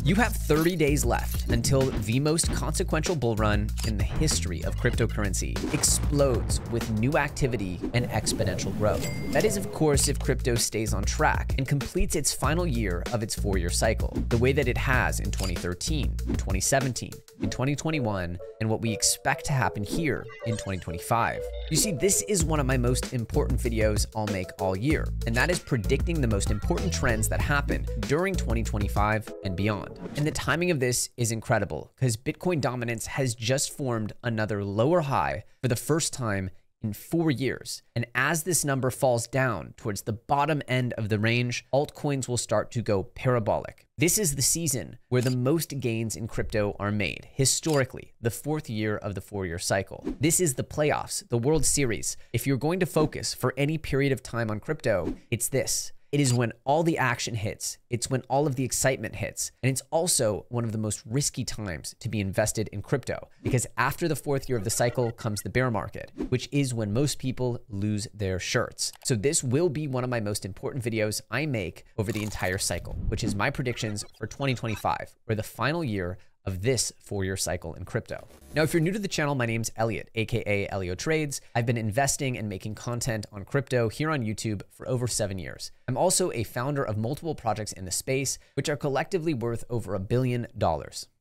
You have 30 days left until the most consequential bull run in the history of cryptocurrency explodes with new activity and exponential growth. That is, of course, if crypto stays on track and completes its final year of its 4-year cycle, the way that it has in 2013, in 2017, in 2021, and what we expect to happen here in 2025. You see, this is one of my most important videos I'll make all year, and that is predicting the most important trends that happen during 2025 and beyond. And the timing of this is incredible because Bitcoin dominance has just formed another lower high for the first time in 4 years. And as this number falls down towards the bottom end of the range, altcoins will start to go parabolic. This is the season where the most gains in crypto are made, historically, the 4th year of the 4-year cycle. This is the playoffs, the World Series. If you're going to focus for any period of time on crypto, it's this. It is when all the action hits. It's when all of the excitement hits. And it's also one of the most risky times to be invested in crypto because after the 4th year of the cycle comes the bear market, which is when most people lose their shirts. So this will be one of my most important videos I make over the entire cycle, which is my predictions for 2025, or the final year of this 4-year cycle in crypto. Now, if you're new to the channel, my name's Elliot, aka Elio Trades. I've been investing and making content on crypto here on YouTube for over 7 years. I'm also a founder of multiple projects in the space, which are collectively worth over $1 billion.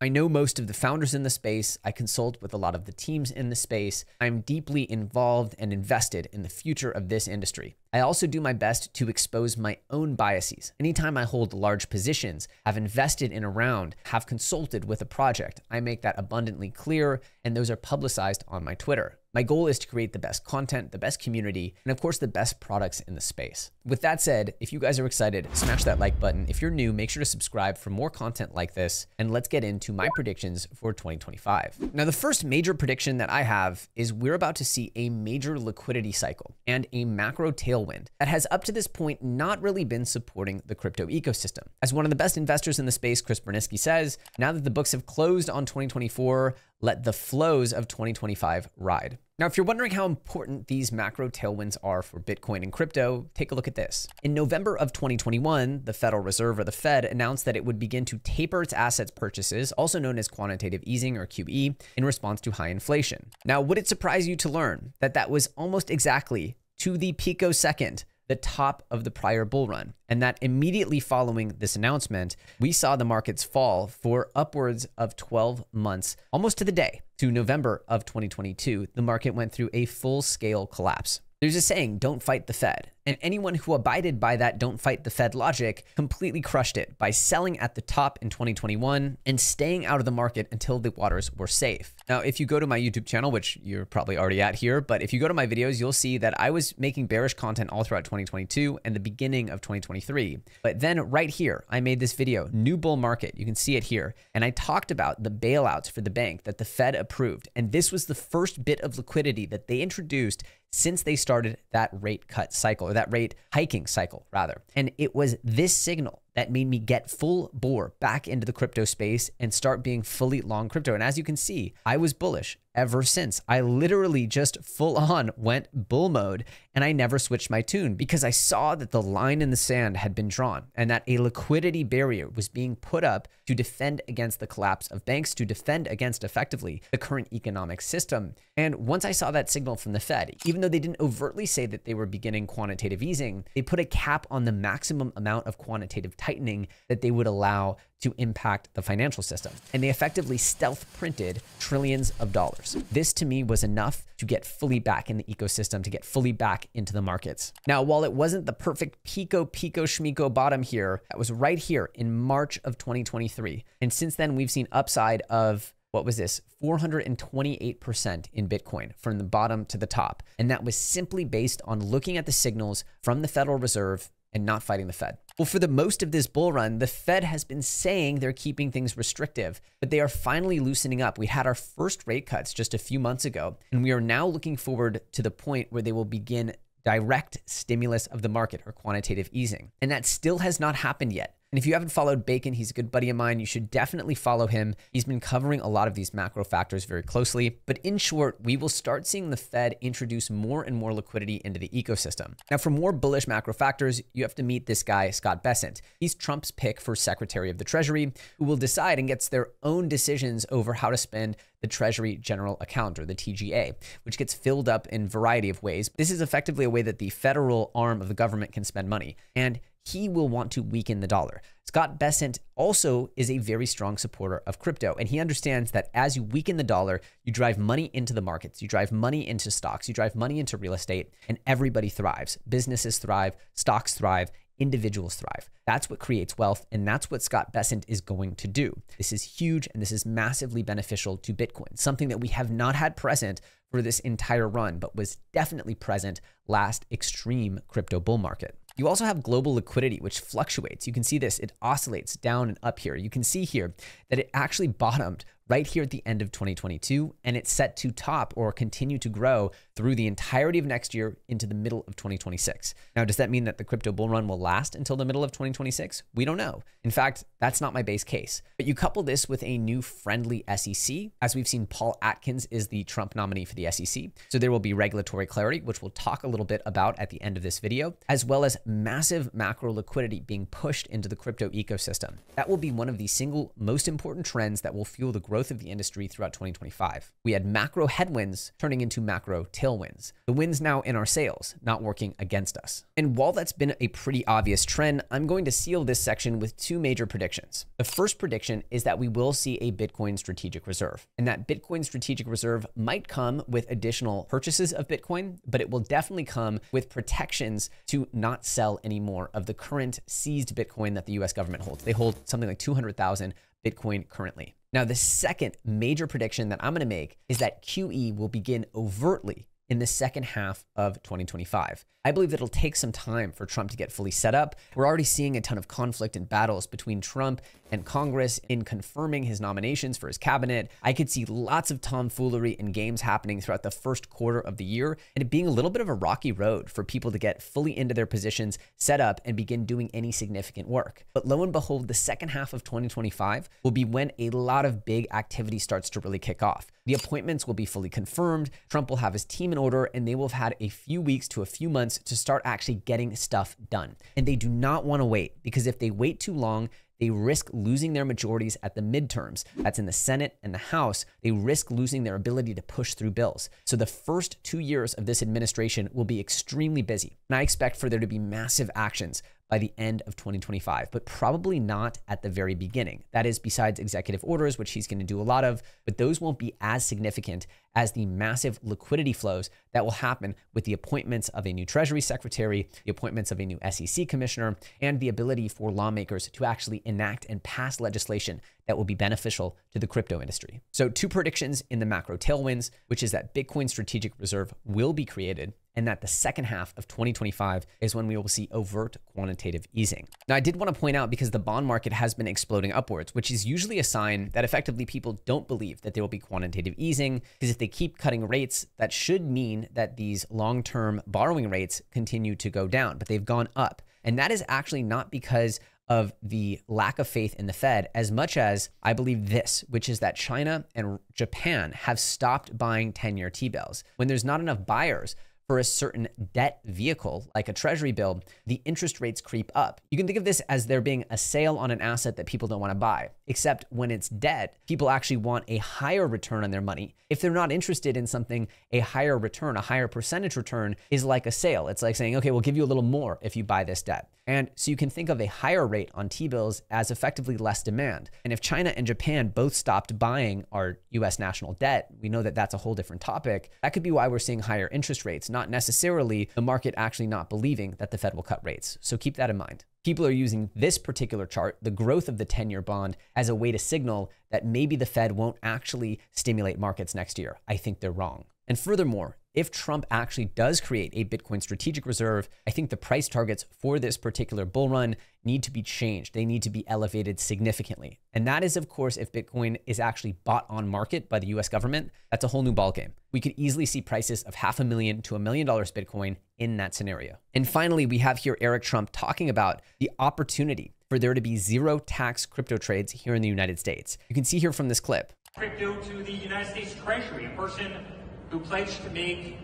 I know most of the founders in the space. I consult with a lot of the teams in the space. I'm deeply involved and invested in the future of this industry. I also do my best to expose my own biases. Anytime I hold large positions, have invested in a round, have consulted with a project, I make that abundantly clear, and those are publicized on my Twitter. My goal is to create the best content, the best community, and of course, the best products in the space. With that said, if you guys are excited, smash that like button. If you're new, make sure to subscribe for more content like this, and let's get into my predictions for 2025. Now, the first major prediction that I have is we're about to see a major liquidity cycle and a macro tailwind that has up to this point not really been supporting the crypto ecosystem. As one of the best investors in the space, Chris Burniske, says, now that the books have closed on 2024, let the flows of 2025 ride. Now, if you're wondering how important these macro tailwinds are for Bitcoin and crypto, take a look at this. In November of 2021, the Federal Reserve, or the Fed, announced that it would begin to taper its assets purchases, also known as quantitative easing or QE, in response to high inflation. Now, would it surprise you to learn that that was almost exactly to the picosecond the top of the prior bull run, and that immediately following this announcement, we saw the markets fall for upwards of 12 months, almost to the day, to November of 2022, the market went through a full-scale collapse. There's a saying, don't fight the Fed. And anyone who abided by that don't fight the Fed logic completely crushed it by selling at the top in 2021 and staying out of the market until the waters were safe. Now, if you go to my YouTube channel, which you're probably already at here, but if you go to my videos, you'll see that I was making bearish content all throughout 2022 and the beginning of 2023. But then right here, I made this video, New Bull Market. You can see it here. And I talked about the bailouts for the bank that the Fed approved. And this was the first bit of liquidity that they introduced since they started that rate cut cycle, or that rate hiking cycle, rather. And it was this signal that made me get full bore back into the crypto space and start being fully long crypto. And as you can see, I was bullish ever since. I literally just full on went bull mode and I never switched my tune because I saw that the line in the sand had been drawn and that a liquidity barrier was being put up to defend against the collapse of banks, to defend against effectively the current economic system. And once I saw that signal from the Fed, even though they didn't overtly say that they were beginning quantitative easing, they put a cap on the maximum amount of quantitative tightening that they would allow to impact the financial system. And they effectively stealth printed trillions of dollars. This to me was enough to get fully back in the ecosystem, to get fully back into the markets. Now, while it wasn't the perfect pico schmiko bottom here, that was right here in March of 2023. And since then, we've seen upside of, what was this? 428% in Bitcoin from the bottom to the top. And that was simply based on looking at the signals from the Federal Reserve and not fighting the Fed. Well, for the most of this bull run, the Fed has been saying they're keeping things restrictive, but they are finally loosening up. We had our first rate cuts just a few months ago, and we are now looking forward to the point where they will begin direct stimulus of the market, or quantitative easing. And that still has not happened yet. And if you haven't followed Bacon, he's a good buddy of mine. You should definitely follow him. He's been covering a lot of these macro factors very closely. But in short, we will start seeing the Fed introduce more and more liquidity into the ecosystem. Now, for more bullish macro factors, you have to meet this guy, Scott Bessent. He's Trump's pick for Secretary of the Treasury, who will decide and gets their own decisions over how to spend the Treasury General Account, or the TGA, which gets filled up in a variety of ways. This is effectively a way that the federal arm of the government can spend money, and he will want to weaken the dollar. Scott Bessent also is a very strong supporter of crypto, and he understands that as you weaken the dollar, you drive money into the markets, you drive money into stocks, you drive money into real estate, and everybody thrives. Businesses thrive, stocks thrive, individuals thrive. That's what creates wealth, and that's what Scott Bessent is going to do. This is huge, and this is massively beneficial to Bitcoin, something that we have not had present for this entire run, but was definitely present last extreme crypto bull market. You also have global liquidity, which fluctuates. You can see this, it oscillates down and up here. You can see here that it actually bottomed right here at the end of 2022, and it's set to top or continue to grow through the entirety of next year into the middle of 2026. Now, does that mean that the crypto bull run will last until the middle of 2026? We don't know. In fact, that's not my base case. But you couple this with a new friendly SEC. As we've seen, Paul Atkins is the Trump nominee for the SEC. So there will be regulatory clarity, which we'll talk a little bit about at the end of this video, as well as massive macro liquidity being pushed into the crypto ecosystem. That will be one of the single most important trends that will fuel the growth of the industry throughout 2025. We had macro headwinds turning into macro tailwinds. The wind's now in our sails, not working against us. And while that's been a pretty obvious trend, I'm going to seal this section with two major predictions. The first prediction is that we will see a Bitcoin strategic reserve, and that Bitcoin strategic reserve might come with additional purchases of Bitcoin, but it will definitely come with protections to not sell any more of the current seized Bitcoin that the US government holds. They hold something like 200,000 Bitcoin currently. Now, the second major prediction that I'm going to make is that QE will begin overtly in the second half of 2025. I believe that it'll take some time for Trump to get fully set up. We're already seeing a ton of conflict and battles between Trump and Congress in confirming his nominations for his cabinet. I could see lots of tomfoolery and games happening throughout the first quarter of the year, and it being a little bit of a rocky road for people to get fully into their positions, set up, and begin doing any significant work. But lo and behold, the second half of 2025 will be when a lot of big activity starts to really kick off. The appointments will be fully confirmed, Trump will have his team in order, and they will have had a few weeks to a few months to start actually getting stuff done. And they do not want to wait, because if they wait too long, they risk losing their majorities at the midterms. That's in the Senate and the House. They risk losing their ability to push through bills. So the first 2 years of this administration will be extremely busy. And I expect for there to be massive actions by the end of 2025, but probably not at the very beginning. That is besides executive orders, which he's going to do a lot of, but those won't be as significant as the massive liquidity flows that will happen with the appointments of a new Treasury Secretary, the appointments of a new SEC Commissioner, and the ability for lawmakers to actually enact and pass legislation that will be beneficial to the crypto industry. So two predictions in the macro tailwinds, which is that Bitcoin Strategic Reserve will be created, and that the second half of 2025 is when we will see overt quantitative easing. Now, I did want to point out, because the bond market has been exploding upwards, which is usually a sign that effectively people don't believe that there will be quantitative easing, because if they keep cutting rates, that should mean that these long-term borrowing rates continue to go down, but they've gone up. And that is actually not because of the lack of faith in the Fed as much as I believe this, which is that China and Japan have stopped buying 10-year T-bills. When there's not enough buyers for a certain debt vehicle, like a treasury bill, the interest rates creep up. You can think of this as there being a sale on an asset that people don't want to buy, except when it's debt, people actually want a higher return on their money. If they're not interested in something, a higher return, a higher percentage return is like a sale. It's like saying, okay, we'll give you a little more if you buy this debt. And so you can think of a higher rate on T-bills as effectively less demand. And if China and Japan both stopped buying our US national debt, we know that that's a whole different topic. That could be why we're seeing higher interest rates, not necessarily the market actually not believing that the Fed will cut rates. So keep that in mind. People are using this particular chart, the growth of the 10-year bond, as a way to signal that maybe the Fed won't actually stimulate markets next year. I think they're wrong. And furthermore, if Trump actually does create a Bitcoin strategic reserve, I think the price targets for this particular bull run need to be changed. They need to be elevated significantly. And that is, of course, if Bitcoin is actually bought on market by the US government, that's a whole new ballgame. We could easily see prices of $500,000 to $1 million Bitcoin in that scenario. And finally, we have here Eric Trump talking about the opportunity for there to be zero tax crypto trades here in the United States. You can see here from this clip. Crypto to the United States Treasury, a person who pledged to make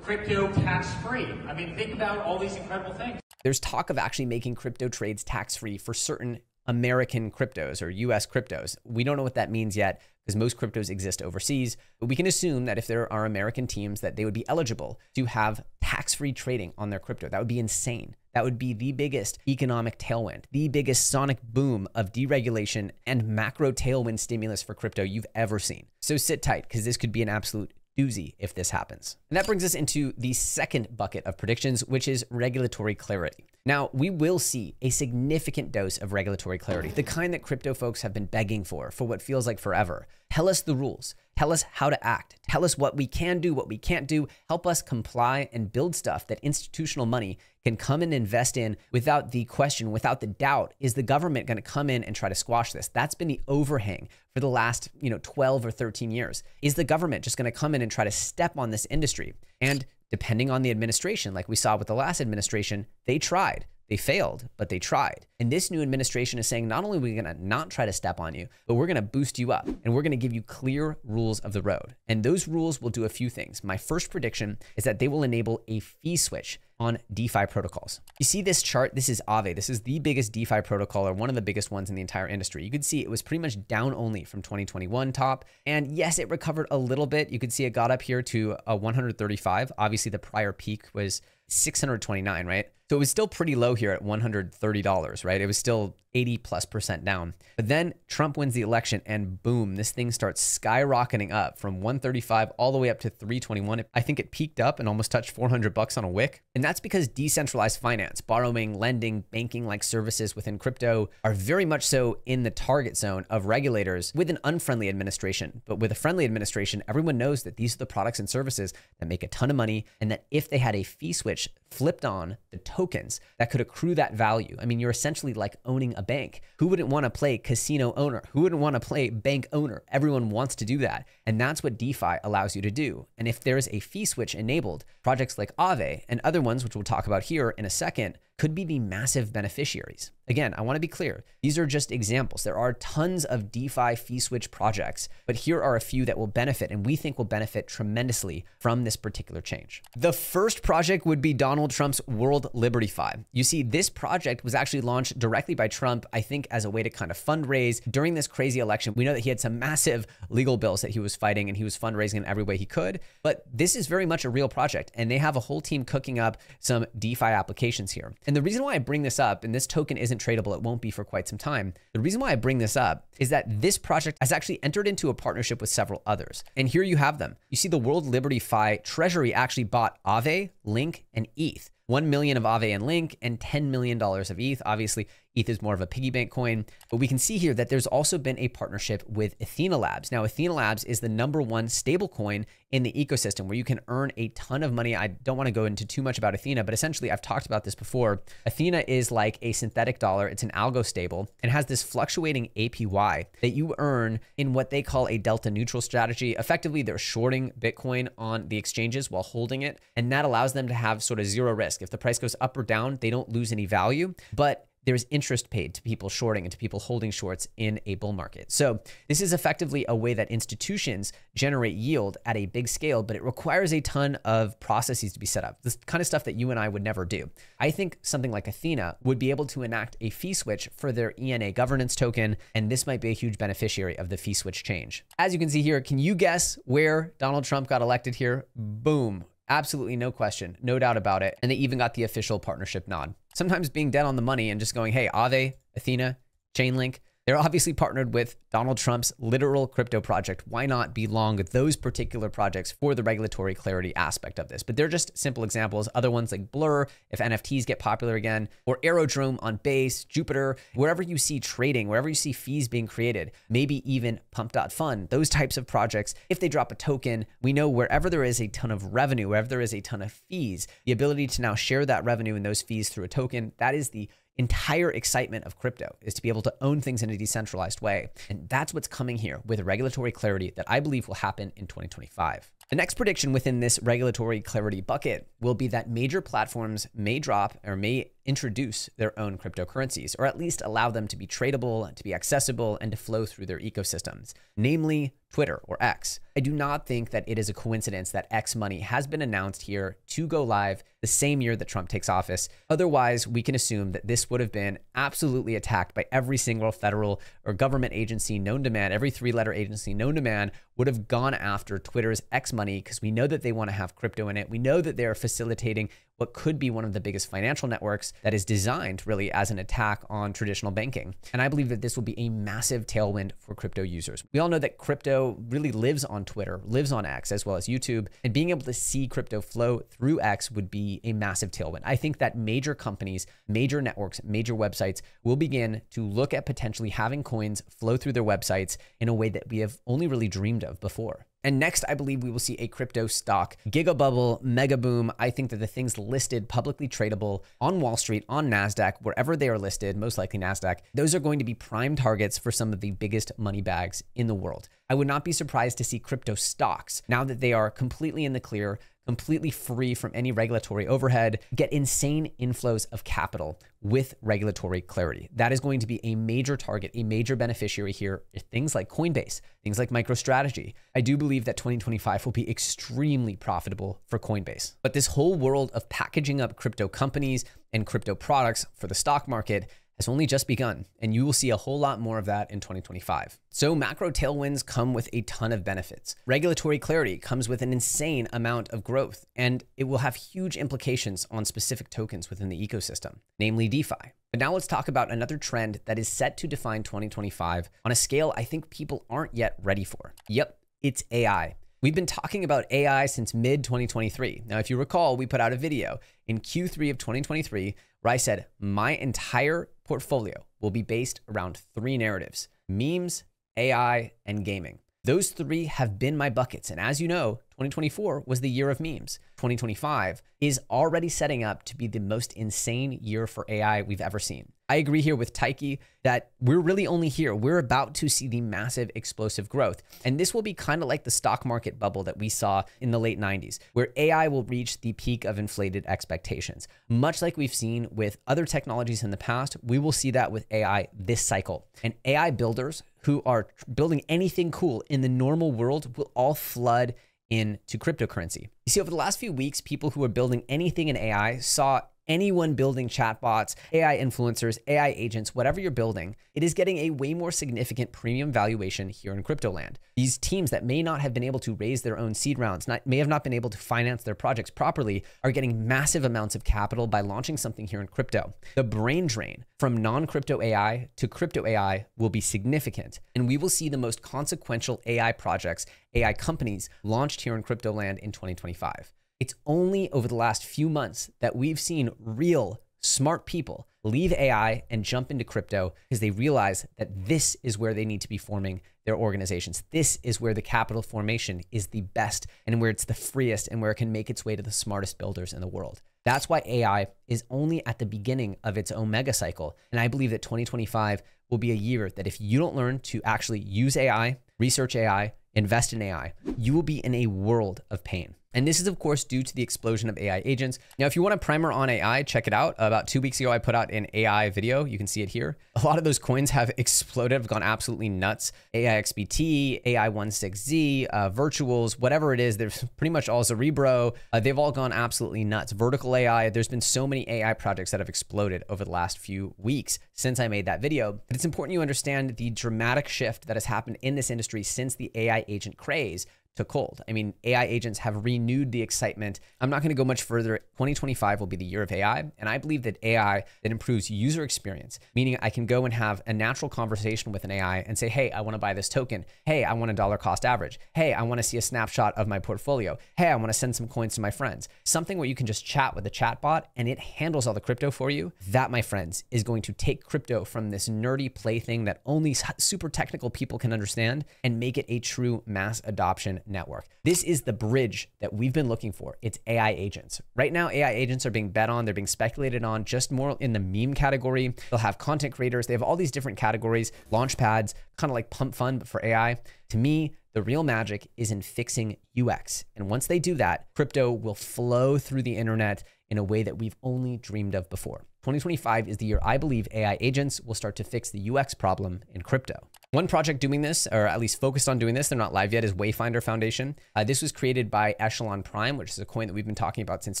crypto tax-free. I mean, think about all these incredible things. There's talk of actually making crypto trades tax-free for certain American cryptos or US cryptos. We don't know what that means yet because most cryptos exist overseas, but we can assume that if there are American teams that they would be eligible to have tax-free trading on their crypto. That would be insane. That would be the biggest economic tailwind, the biggest sonic boom of deregulation and macro tailwind stimulus for crypto you've ever seen. So sit tight because this could be an absolute doozy if this happens. And that brings us into the second bucket of predictions, which is regulatory clarity. Now, we will see a significant dose of regulatory clarity, the kind that crypto folks have been begging for what feels like forever. Tell us the rules. Tell us how to act. Tell us what we can do, what we can't do. Help us comply and build stuff that institutional money can come and invest in without the question, without the doubt, is the government going to come in and try to squash this? That's been the overhang for the last 12 or 13 years. Is the government just going to come in and try to step on this industry? And depending on the administration, like we saw with the last administration, they tried. They failed, but they tried. And this new administration is saying, not only are we going to not try to step on you, but we're going to boost you up and we're going to give you clear rules of the road. And those rules will do a few things. My first prediction is that they will enable a fee switch on DeFi protocols. You see this chart? This is Aave. This is the biggest DeFi protocol or one of the biggest ones in the entire industry. You could see it was pretty much down only from 2021 top. And yes, it recovered a little bit. You could see it got up here to 135. Obviously, the prior peak was 629, right? So it was still pretty low here at $130, right? It was still 80+% down. But then Trump wins the election and boom, this thing starts skyrocketing up from 135 all the way up to 321. I think it peaked up and almost touched $400 on a wick. And that's because decentralized finance, borrowing, lending, banking-like services within crypto are very much so in the target zone of regulators with an unfriendly administration. But with a friendly administration, everyone knows that these are the products and services that make a ton of money and that if they had a fee switch flipped on the tokens that could accrue that value. I mean, you're essentially like owning a bank. Who wouldn't want to play casino owner? Who wouldn't want to play bank owner? Everyone wants to do that. And that's what DeFi allows you to do. And if there's a fee switch enabled, projects like Aave and other ones, which we'll talk about here in a second, could be the massive beneficiaries. Again, I want to be clear. These are just examples. There are tons of DeFi fee switch projects, but here are a few that will benefit and we think will benefit tremendously from this particular change. The first project would be Donald Trump's World Liberty Fi. You see, this project was actually launched directly by Trump, I think, as a way to kind of fundraise during this crazy election. We know that he had some massive legal bills that he was fighting and he was fundraising in every way he could, but this is very much a real project and they have a whole team cooking up some DeFi applications here. And the reason why I bring this up, and this token isn't tradable, it won't be for quite some time. The reason why I bring this up is that this project has actually entered into a partnership with several others. And here you have them. You see the World Liberty Fi Treasury actually bought Aave, Link, and ETH. 1 million of Aave and Link and $10 million of ETH. Obviously, ETH is more of a piggy bank coin, but we can see here that there's also been a partnership with Athena Labs. Now, Athena Labs is the #1 stable coin in the ecosystem where you can earn a ton of money. I don't want to go into too much about Athena, but essentially I've talked about this before. Athena is like a synthetic dollar. It's an algo stable and has this fluctuating APY that you earn in what they call a delta neutral strategy. Effectively, they're shorting Bitcoin on the exchanges while holding it. And that allows them to have sort of zero risk. If the price goes up or down, they don't lose any value, but there's interest paid to people shorting and to people holding shorts in a bull market. So this is effectively a way that institutions generate yield at a big scale, but it requires a ton of processes to be set up. This kind of stuff that you and I would never do. I think something like Athena would be able to enact a fee switch for their ENA governance token, and this might be a huge beneficiary of the fee switch change. As you can see here, can you guess where Donald Trump got elected here? Boom. Absolutely no question, no doubt about it. And they even got the official partnership nod. Sometimes being dead on the money and just going, hey, Aave, Athena, Chainlink, they're obviously partnered with Donald Trump's literal crypto project. Why not be long those particular projects for the regulatory clarity aspect of this? But they're just simple examples. Other ones like Blur, if NFTs get popular again, or Aerodrome on Base, Jupiter, wherever you see trading, wherever you see fees being created, maybe even Pump.Fun, those types of projects, if they drop a token, we know wherever there is a ton of revenue, wherever there is a ton of fees, the ability to now share that revenue and those fees through a token, that is the entire excitement of crypto, is to be able to own things in a decentralized way. And that's what's coming here with regulatory clarity that I believe will happen in 2025. The next prediction within this regulatory clarity bucket will be that major platforms may drop or may introduce their own cryptocurrencies, or at least allow them to be tradable, to be accessible, and to flow through their ecosystems, namely Twitter or X. I do not think that it is a coincidence that X money has been announced here to go live the same year that Trump takes office. Otherwise, we can assume that this would have been absolutely attacked by every single federal or government agency known to man. Every three-letter agency known to man would have gone after Twitter's X money because we know that they want to have crypto in it. We know that they are facilitating what could be one of the biggest financial networks that is designed really as an attack on traditional banking. And I believe that this will be a massive tailwind for crypto users. We all know that crypto really lives on Twitter, lives on X, as well as YouTube, and being able to see crypto flow through X would be a massive tailwind. I think that major companies, major networks, major websites will begin to look at potentially having coins flow through their websites in a way that we have only really dreamed of before. And next, I believe we will see a crypto stock giga bubble, mega boom. I think that the things listed publicly tradable on Wall Street, on NASDAQ, wherever they are listed, most likely NASDAQ, those are going to be prime targets for some of the biggest money bags in the world. I would not be surprised to see crypto stocks, now that they are completely in the clear, completely free from any regulatory overhead, get insane inflows of capital with regulatory clarity. That is going to be a major target, a major beneficiary here. Things like Coinbase, things like MicroStrategy. I do believe that 2025 will be extremely profitable for Coinbase. But this whole world of packaging up crypto companies and crypto products for the stock market has only just begun, and you will see a whole lot more of that in 2025. So macro tailwinds come with a ton of benefits. Regulatory clarity comes with an insane amount of growth, and it will have huge implications on specific tokens within the ecosystem, namely DeFi. But now let's talk about another trend that is set to define 2025 on a scale I think people aren't yet ready for. Yep, it's AI. We've been talking about AI since mid-2023. Now, if you recall, we put out a video in Q3 of 2023 where I said my entire portfolio will be based around three narratives: memes, AI, and gaming. Those three have been my buckets. And as you know, 2024 was the year of memes. 2025 is already setting up to be the most insane year for AI we've ever seen. I agree here with Tyche that we're really only here. We're about to see the massive explosive growth. And this will be kind of like the stock market bubble that we saw in the late 90s, where AI will reach the peak of inflated expectations. Much like we've seen with other technologies in the past, we will see that with AI this cycle. And AI builders who are building anything cool in the normal world will all flood into cryptocurrency. You see, over the last few weeks, people who are building anything in AI saw anyone building chatbots, AI influencers, AI agents, whatever you're building, it is getting a way more significant premium valuation here in crypto land. These teams that may not have been able to raise their own seed rounds, may have not been able to finance their projects properly, are getting massive amounts of capital by launching something here in crypto. The brain drain from non-crypto AI to crypto AI will be significant, and we will see the most consequential AI projects, AI companies launched here in crypto land in 2025. It's only over the last few months that we've seen real smart people leave AI and jump into crypto because they realize that this is where they need to be forming their organizations. This is where the capital formation is the best and where it's the freest and where it can make its way to the smartest builders in the world. That's why AI is only at the beginning of its omega cycle. And I believe that 2025 will be a year that if you don't learn to actually use AI, research AI, invest in AI, you will be in a world of pain. And this is, of course, due to the explosion of AI agents. Now, if you want a primer on AI, check it out. About 2 weeks ago, I put out an AI video. You can see it here. A lot of those coins have exploded, have gone absolutely nuts. AIXBT, AI16Z, Virtuals, whatever it is, there's pretty much all Cerebro. They've all gone absolutely nuts. Vertical AI, there's been so many AI projects that have exploded over the last few weeks since I made that video. But it's important you understand the dramatic shift that has happened in this industry since the AI agent craze took hold. I mean, AI agents have renewed the excitement. I'm not going to go much further. 2025 will be the year of AI. And I believe that AI that improves user experience, meaning I can go and have a natural conversation with an AI and say, hey, I want to buy this token. Hey, I want a dollar cost average. Hey, I want to see a snapshot of my portfolio. Hey, I want to send some coins to my friends. Something where you can just chat with a chatbot and it handles all the crypto for you. That, my friends, is going to take crypto from this nerdy plaything that only super technical people can understand and make it a true mass adoption network. This is the bridge that we've been looking for. It's AI agents. Right now, AI agents are being bet on. They're being speculated on just more in the meme category. They'll have content creators. They have all these different categories, launch pads, kind of like Pump Fund, but for AI. To me, the real magic is in fixing UX. And once they do that, crypto will flow through the internet in a way that we've only dreamed of before. 2025 is the year I believe AI agents will start to fix the UX problem in crypto. One project doing this, or at least focused on doing this, they're not live yet, is Wayfinder Foundation. This was created by Echelon Prime, which is a coin that we've been talking about since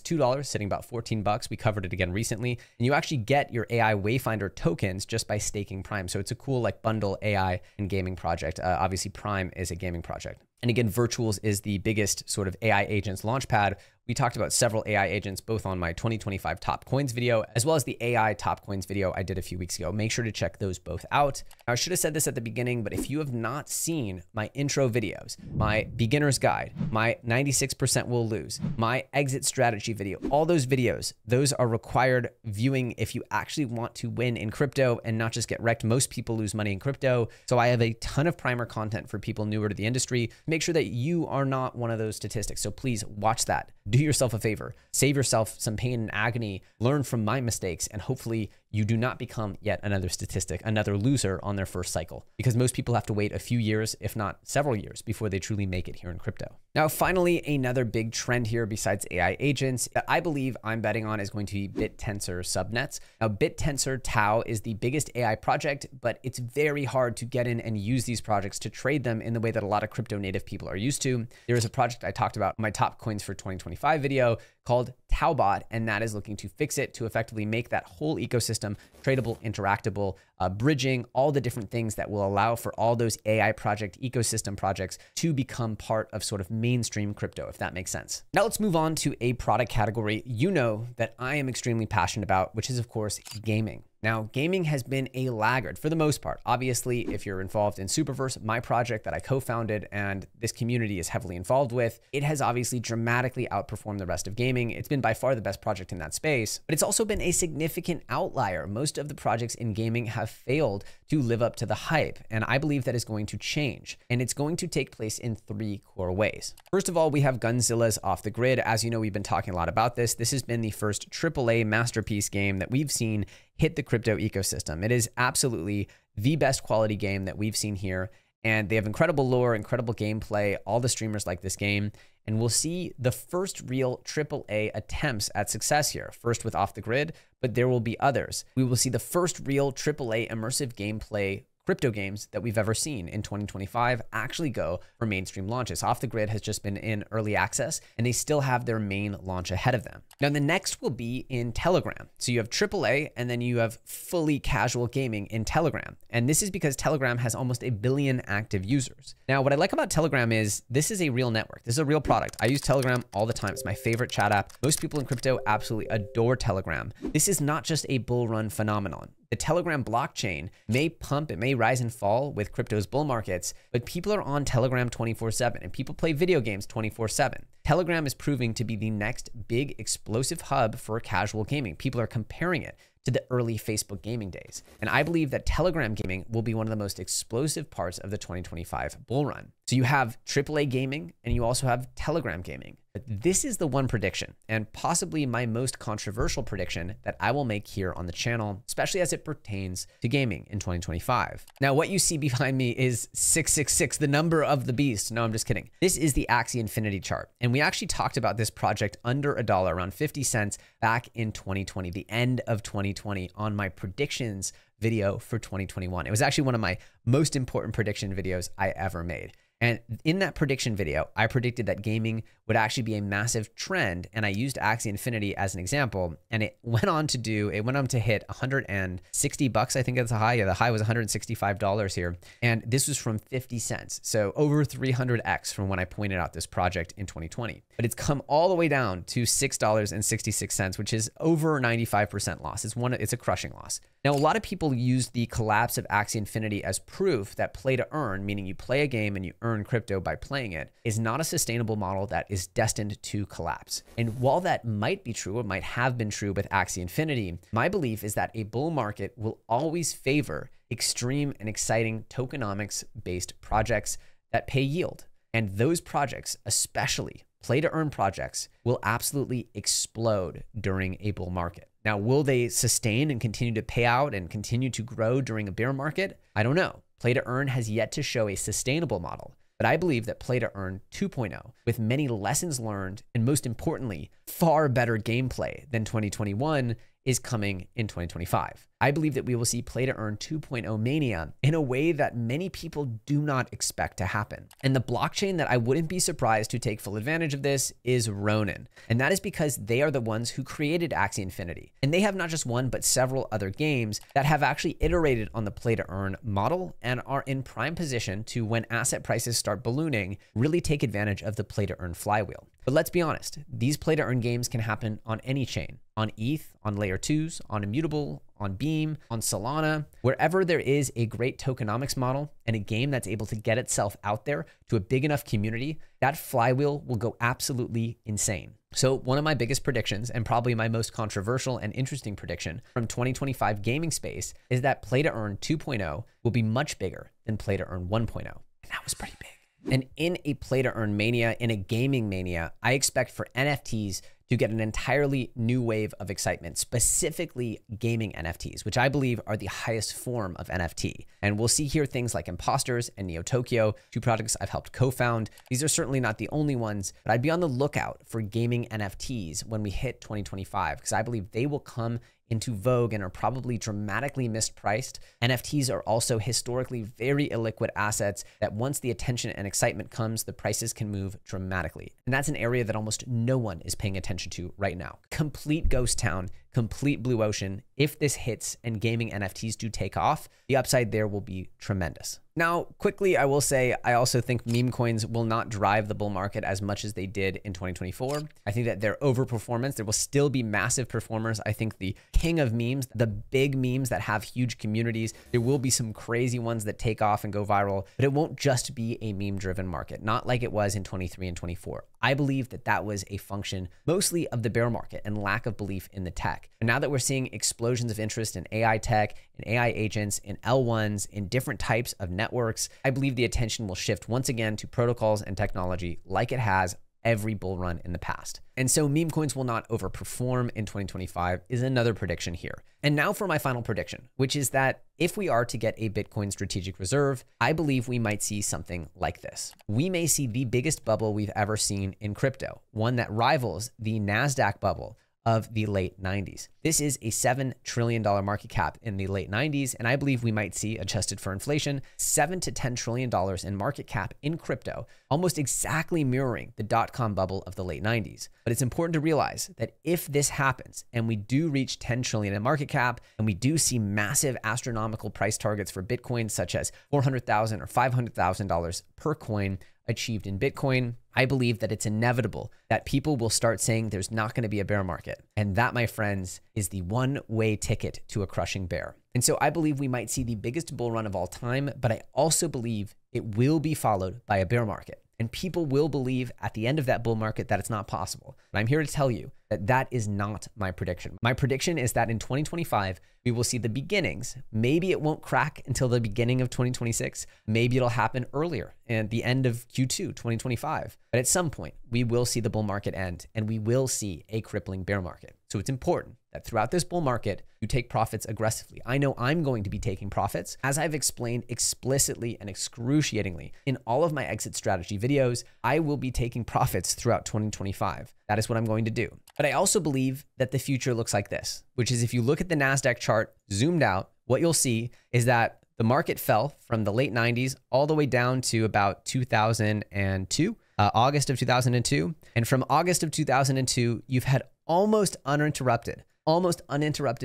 $2, sitting about 14 bucks. We covered it again recently. And you actually get your AI Wayfinder tokens just by staking Prime. So it's a cool like bundle AI and gaming project. Obviously Prime is a gaming project. And again, Virtuals is the biggest sort of AI agents launchpad. We talked about several AI agents, both on my 2025 top coins video, as well as the AI top coins video I did a few weeks ago. Make sure to check those both out. Now, I should have said this at the beginning, but if you have not seen my intro videos, my beginner's guide, my 96% will lose, my exit strategy video, all those videos, those are required viewing if you actually want to win in crypto and not just get wrecked. Most people lose money in crypto. So I have a ton of primer content for people newer to the industry. Make sure that you are not one of those statistics. So please watch that. Do yourself a favor, save yourself some pain and agony, learn from my mistakes, and hopefully you do not become yet another statistic, another loser on their first cycle, because most people have to wait a few years, if not several years, before they truly make it here in crypto. Now, finally, another big trend here besides AI agents that I believe I'm betting on is going to be BitTensor subnets. Now, BitTensor Tau is the biggest AI project, but it's very hard to get in and use these projects to trade them in the way that a lot of crypto native people are used to. There is a project I talked about in my top coins for 2025 video called TauBot, and that is looking to fix it to effectively make that whole ecosystem tradable, interactable, bridging, all the different things that will allow for all those AI project ecosystem projects to become part of sort of mainstream crypto, if that makes sense. Now let's move on to a product category you know that I am extremely passionate about, which is of course gaming. Now, gaming has been a laggard for the most part. Obviously, if you're involved in Superverse, my project that I co-founded and this community is heavily involved with, it has obviously dramatically outperformed the rest of gaming. It's been by far the best project in that space, but it's also been a significant outlier. Most of the projects in gaming have failed to live up to the hype, and I believe that is going to change, and it's going to take place in 3 core ways. First of all, we have Gunzilla's Off the Grid. As you know, we've been talking a lot about this. This has been the first AAA masterpiece game that we've seen hit the crypto ecosystem. It is absolutely the best quality game that we've seen here. And they have incredible lore, incredible gameplay. All the streamers like this game. And we'll see the first real AAA attempts at success here. First with Off the Grid, but there will be others. We will see the first real AAA immersive gameplay crypto games that we've ever seen in 2025 actually go for mainstream launches. Off the Grid has just been in early access, and they still have their main launch ahead of them. Now, the next will be in Telegram. So you have AAA, and then you have fully casual gaming in Telegram. And this is because Telegram has almost 1 billion active users. Now, what I like about Telegram is this is a real network. This is a real product. I use Telegram all the time. It's my favorite chat app. Most people in crypto absolutely adore Telegram. This is not just a bull run phenomenon. The Telegram blockchain may pump, it may rise and fall with crypto's bull markets, but people are on Telegram 24/7 and people play video games 24/7. Telegram is proving to be the next big explosive hub for casual gaming. People are comparing it to the early Facebook gaming days. And I believe that Telegram gaming will be one of the most explosive parts of the 2025 bull run. So you have AAA gaming and you also have Telegram gaming. But this is the one prediction, and possibly my most controversial prediction that I will make here on the channel, especially as it pertains to gaming in 2025. Now, what you see behind me is 666, the number of the beast. No, I'm just kidding. This is the Axie Infinity chart. And we actually talked about this project under $1, around 50 cents back in 2020, the end of 2020, on my predictions video for 2021. It was actually one of my most important prediction videos I ever made. And in that prediction video, I predicted that gaming would actually be a massive trend. And I used Axie Infinity as an example. And it went on to hit 160 bucks. I think that's the high. Yeah, the high was $165 here. And this was from 50 cents. So over 300x from when I pointed out this project in 2020. But it's come all the way down to $6.66, which is over 95% loss. It's a crushing loss. Now, a lot of people use the collapse of Axie Infinity as proof that play to earn, meaning you play a game and you earn crypto by playing it, is not a sustainable model that is destined to collapse. And while that might be true, or might have been true with Axie Infinity, my belief is that a bull market will always favor extreme and exciting tokenomics-based projects that pay yield. And those projects, especially play to earn projects, will absolutely explode during a bull market. Now, will they sustain and continue to pay out and continue to grow during a bear market? I don't know. Play to earn has yet to show a sustainable model, but I believe that Play to Earn 2.0, with many lessons learned and most importantly, far better gameplay than 2021, is coming in 2025. I believe that we will see play to earn 2.0 mania in a way that many people do not expect to happen. And the blockchain that I wouldn't be surprised to take full advantage of this is Ronin. And that is because they are the ones who created Axie Infinity. And they have not just one, but several other games that have actually iterated on the play to earn model and are in prime position to, when asset prices start ballooning, really take advantage of the play to earn flywheel. But let's be honest, these play to earn games can happen on any chain, on ETH, on layer 2s, on Immutable, on Beam, on Solana. Wherever there is a great tokenomics model and a game that's able to get itself out there to a big enough community, that flywheel will go absolutely insane. So one of my biggest predictions, and probably my most controversial and interesting prediction from 2025 gaming space, is that play to earn 2.0 will be much bigger than play to earn 1.0. And that was pretty big. And in a play to earn mania, in a gaming mania, I expect for NFTs to get an entirely new wave of excitement, specifically gaming NFTs, which I believe are the highest form of NFT. And we'll see here things like Imposters and Neo Tokyo, two projects I've helped co-found. These are certainly not the only ones, but I'd be on the lookout for gaming NFTs when we hit 2025, because I believe they will come into vogue and are probably dramatically mispriced. NFTs are also historically very illiquid assets that once the attention and excitement comes, the prices can move dramatically. And that's an area that almost no one is paying attention to right now. Complete ghost town, complete blue ocean. If this hits and gaming NFTs do take off, the upside there will be tremendous. Now, quickly, I will say, I also think meme coins will not drive the bull market as much as they did in 2024. I think that their overperformance, there will still be massive performers. I think the king of memes, the big memes that have huge communities, there will be some crazy ones that take off and go viral, but it won't just be a meme-driven market, not like it was in 23 and 24. I believe that that was a function mostly of the bear market and lack of belief in the tech. And now that we're seeing explosions of interest in AI tech, in AI agents, in L1s, in different types of networks, I believe the attention will shift once again to protocols and technology like it has every bull run in the past. And so meme coins will not overperform in 2025 is another prediction here. And now for my final prediction, which is that if we are to get a Bitcoin strategic reserve, I believe we might see something like this. We may see the biggest bubble we've ever seen in crypto, one that rivals the NASDAQ bubble of the late 90s. This is a $7 trillion market cap in the late 90s, and I believe we might see, adjusted for inflation, $7 to $10 trillion in market cap in crypto, almost exactly mirroring the dot-com bubble of the late 90s. But it's important to realize that if this happens and we do reach 10 trillion in market cap, and we do see massive astronomical price targets for Bitcoin, such as $400,000 or $500,000 per coin achieved in Bitcoin, I believe that it's inevitable that people will start saying there's not going to be a bear market. And that, my friends, is the one-way ticket to a crushing bear. And so I believe we might see the biggest bull run of all time, but I also believe it will be followed by a bear market. And people will believe at the end of that bull market that it's not possible. But I'm here to tell you that that is not my prediction. My prediction is that in 2025, we will see the beginnings. Maybe it won't crack until the beginning of 2026. Maybe it'll happen earlier and the end of Q2 2025. But at some point, we will see the bull market end and we will see a crippling bear market. So it's important that throughout this bull market, you take profits aggressively. I know I'm going to be taking profits, as I've explained explicitly and excruciatingly in all of my exit strategy videos. I will be taking profits throughout 2025. That is what I'm going to do. But I also believe that the future looks like this, which is if you look at the NASDAQ chart zoomed out, what you'll see is that the market fell from the late 90s all the way down to about 2002, August of 2002. And from August of 2002, you've had almost uninterrupted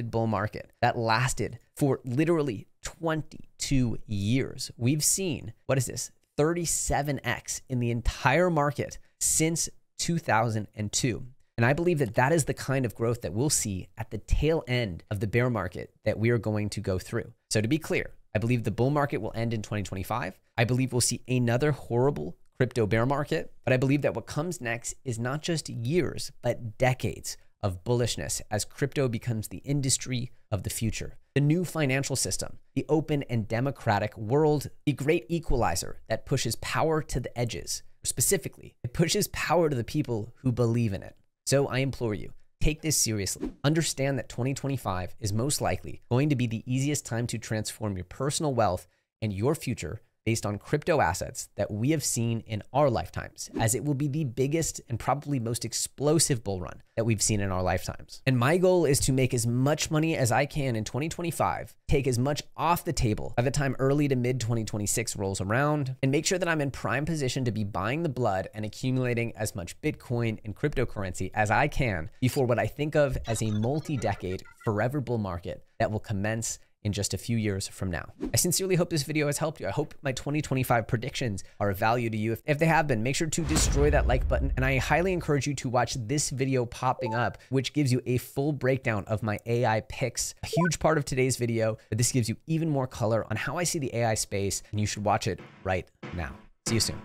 bull market that lasted for literally 22 years. We've seen, what is this, 37x in the entire market since 2002. And I believe that that is the kind of growth that we'll see at the tail end of the bear market that we are going to go through. So to be clear, I believe the bull market will end in 2025. I believe we'll see another horrible crypto bear market, but I believe that what comes next is not just years, but decades of bullishness as crypto becomes the industry of the future. The new financial system, the open and democratic world, the great equalizer that pushes power to the edges. Specifically, it pushes power to the people who believe in it. So I implore you, take this seriously. Understand that 2025 is most likely going to be the easiest time to transform your personal wealth and your future based on crypto assets that we have seen in our lifetimes, as it will be the biggest and probably most explosive bull run that we've seen in our lifetimes. And my goal is to make as much money as I can in 2025, take as much off the table by the time early to mid 2026 rolls around, and make sure that I'm in prime position to be buying the blood and accumulating as much Bitcoin and cryptocurrency as I can before what I think of as a multi-decade forever bull market that will commence in just a few years from now. I sincerely hope this video has helped you. I hope my 2025 predictions are of value to you. If they have been, make sure to destroy that like button. And I highly encourage you to watch this video popping up, which gives you a full breakdown of my AI picks, a huge part of today's video, but this gives you even more color on how I see the AI space, and you should watch it right now. See you soon.